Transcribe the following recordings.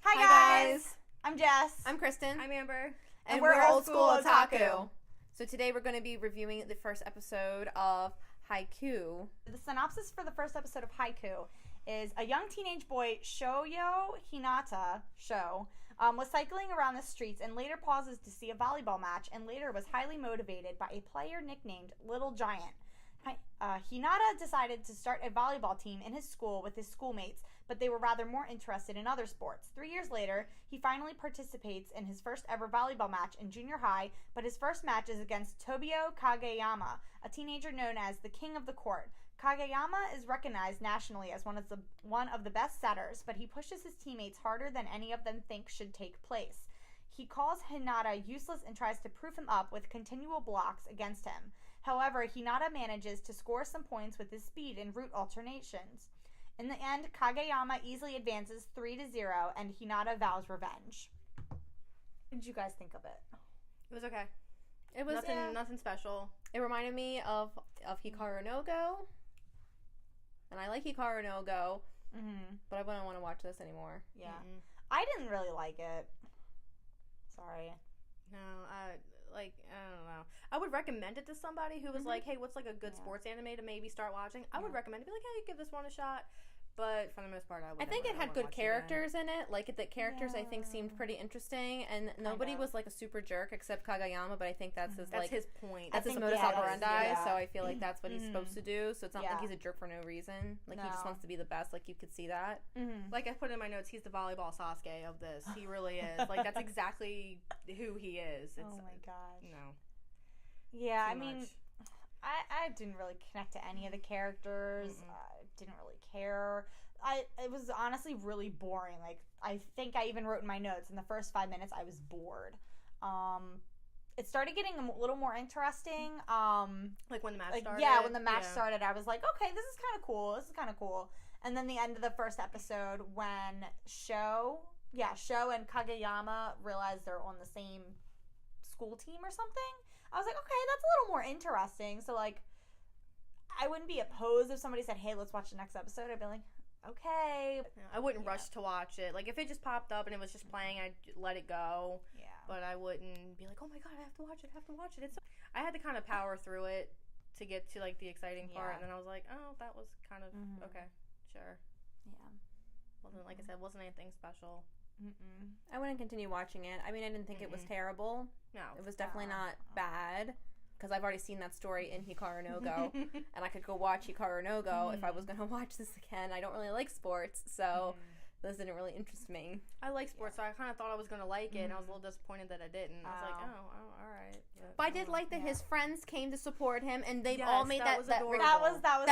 Hi guys. I'm Jess. I'm Kristen. I'm Amber. And we're Old School Otaku. So today we're going to be reviewing the first episode of Haikyuu. The synopsis for the first episode of Haikyuu is a young teenage boy, Shoyo Hinata, was cycling around the streets and later pauses to see a volleyball match and later was highly motivated by a player nicknamed Little Giant. Hinata decided to start a volleyball team in his school with his schoolmates, but they were rather more interested in other sports. 3 years later, he finally participates in his first ever volleyball match in junior high, but his first match is against Tobio Kageyama, a teenager known as the King of the Court. Kageyama is recognized nationally as one of the best setters, but he pushes his teammates harder than any of them think should take place. He calls Hinata useless and tries to proof him up with continual blocks against him. However, Hinata manages to score some points with his speed and route alternations. In the end, Kageyama easily advances 3-0, and Hinata vows revenge. What did you guys think of it? It was okay. It was nothing special. It reminded me of Hikaru no Go, and I like Hikaru no Go, but I wouldn't want to watch this anymore. Yeah, I didn't really like it. Sorry. No, I don't know. I would recommend it to somebody who was like, hey, what's like a good sports anime to maybe start watching? I would recommend it. Be like, hey, give this one a shot. But for the most part, I think it had good characters in it. Like, the characters, I think, seemed pretty interesting. And nobody was, like, a super jerk except Kageyama, but I think that's his, that's his point. That's his modus operandi, so I feel like that's what he's supposed to do. So it's not like he's a jerk for no reason. Like, he just wants to be the best. Like, you could see that. Like, I put in my notes, he's the volleyball Sasuke of this. He really is. Like, that's exactly who he is. It's, oh, my gosh. No. Yeah, I mean, I didn't really connect to any of the characters. Didn't really care. It was honestly really boring. Like, I think I even wrote in my notes, in the first 5 minutes, I was bored. It started getting a little more interesting. Like when the match started? Yeah, when the match started, I was like, okay, this is kind of cool. And then the end of the first episode, when Sho and Kageyama realized they're on the same school team or something, I was like, okay, that's a little more interesting. So, like, I wouldn't be opposed if somebody said, hey, let's watch the next episode. I'd be like, okay. I wouldn't rush to watch it. Like, if it just popped up and it was just playing, I'd let it go. Yeah. But I wouldn't be like, oh my god, I have to watch it. I had to kind of power through it to get to, like, the exciting part. And then I was like, oh, that was kind of, okay, sure. Yeah. Wasn't, like I said, wasn't anything special. I wouldn't continue watching it. I mean, I didn't think it was terrible. No. It was definitely not bad. Because I've already seen that story in Hikaru no Go, and I could go watch Hikaru no Go if I was going to watch this again. I don't really like sports, so this didn't really interest me. I like sports, so I kind of thought I was going to like it, and I was a little disappointed that I didn't. I was like, oh, all right. But I did like that his friends came to support him, and they all made that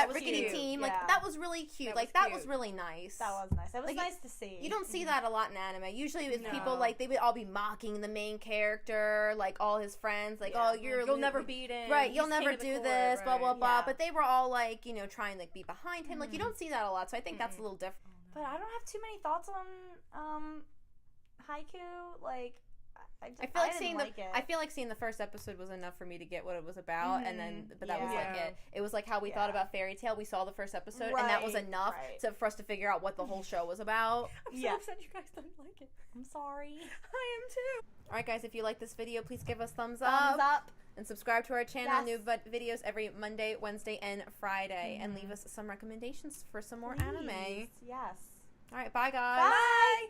rickety team. Like, that was really cute. That was really nice. That was nice. That was nice to see. You don't see that a lot in anime. Usually it's people, like, they would all be mocking the main character, like, all his friends, like, oh, you'll never beat him. Right, you'll never do this, blah, blah, blah. But they were all, like, you know, trying to, like, be behind him. Like, you don't see that a lot, so I think that's a little different. But I don't have too many thoughts on Haikyuu. Like, I feel like seeing the first episode was enough for me to get what it was about, and then that was like it. It was like how we thought about Fairy Tail. We saw the first episode, and that was enough for us to figure out what the whole show was about. I'm so upset you guys don't like it. I'm sorry. I am too. All right, guys, if you like this video, please give us thumbs up. And subscribe to our channel. New videos every Monday, Wednesday, and Friday. And leave us some recommendations for some more anime. Yes. All right, bye, guys. Bye.